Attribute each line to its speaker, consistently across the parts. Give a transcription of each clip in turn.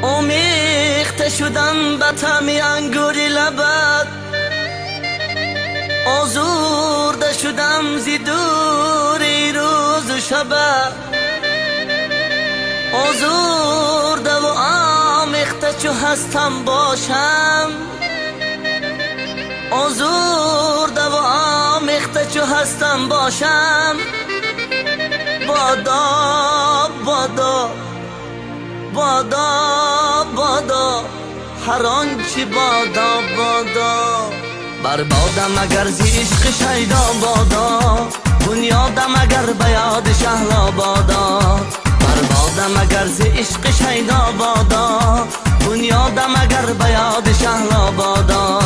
Speaker 1: آمیخته شدم به طعم انگوری لبت، آزرده شدم زی دوری روز و شبت، آزرده و آمیخته چو هستم باشم، آزرده و آمیخته چو هستم باشم. بادا بادا بادا بادا هر آنچه بادا بادا، بربادم اگر زی عشق شیدا بادا، بنیادم اگر به یاد شهلا بادا، بربادم اگر زی عشق شیدا بادا، بنیادم اگر به یاد شهلا بادا،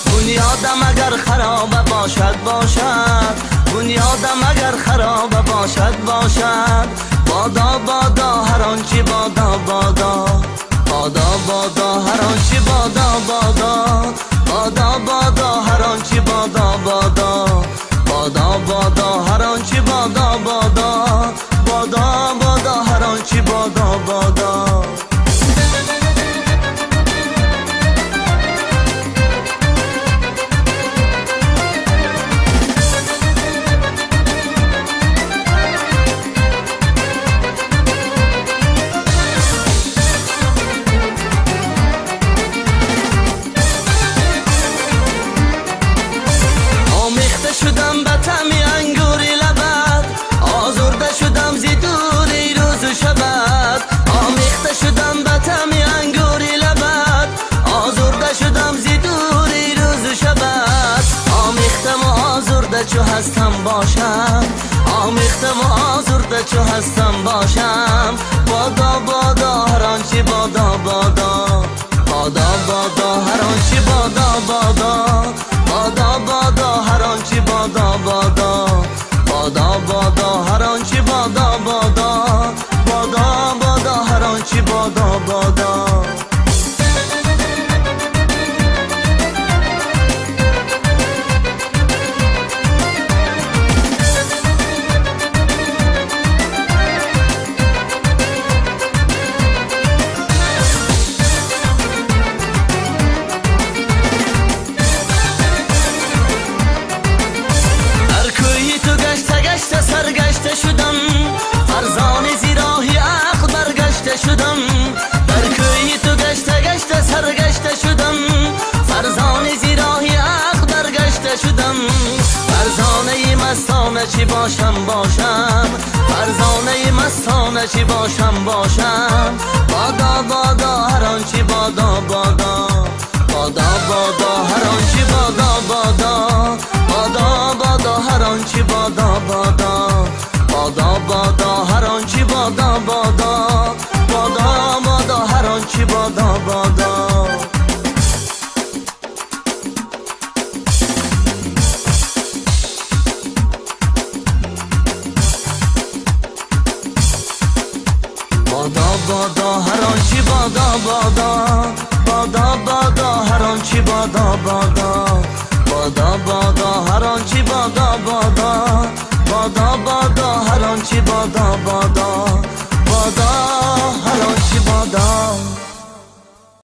Speaker 1: بنیادم اگر خراب باشد باشد، بنیادم اگر خراب باشد باشد. بادا بادا هر آنچه بادا بادا، بادا بادا هر آنچه بادا بادا، بادا بادا هر آنچه بادا بادا، بادا بادا هر آنچه بادا بادا، بادا بادا هر آنچه بادا بادا. شدم به طعم انگوری لبت، آزرده شدم زی دوری روز و شبت، آمیخته شدم به طعم انگوری لبت، آزرده شدم زی دوری روز و شبت، آمیختم و آزرده چو هستم باشم، آمیختم و آزرده چو هستم باشم. بادا بادا هر آنچه بادا بادا، بادا بادا هر آنچه بادا بادا، بادا بادا هر آنچه بادا بادا، بادا بادا هر آنچه بادا بادا، بادا بادا هر آنچه بادا بادا. سرگشته شدم فرزانه زی راهی عقل برگشته شدم، در کوی تو گشته گشته سرگشته شدم، فرزانه زی راهی عقل برگشته شدم. فرزانه مستانه چی باشم باشم، فرزانه مستانه چی باشم باشم. بادا بادا هر آنچه بادا بادا، بادا بادا هر آنچه بادا بادا، بادا بادا هر آنچه بادا بادا، بادا بادا هر آنچه بادا بادا، بادا بادا هر آنچه بادا بادا. بادا بادا هر آنچه بادا بادا، بادا بادا هر آنچه بادا بادا، بادا بادا هر آنچه بادا بادا، بادا بادا هر آنچه بادا بادا.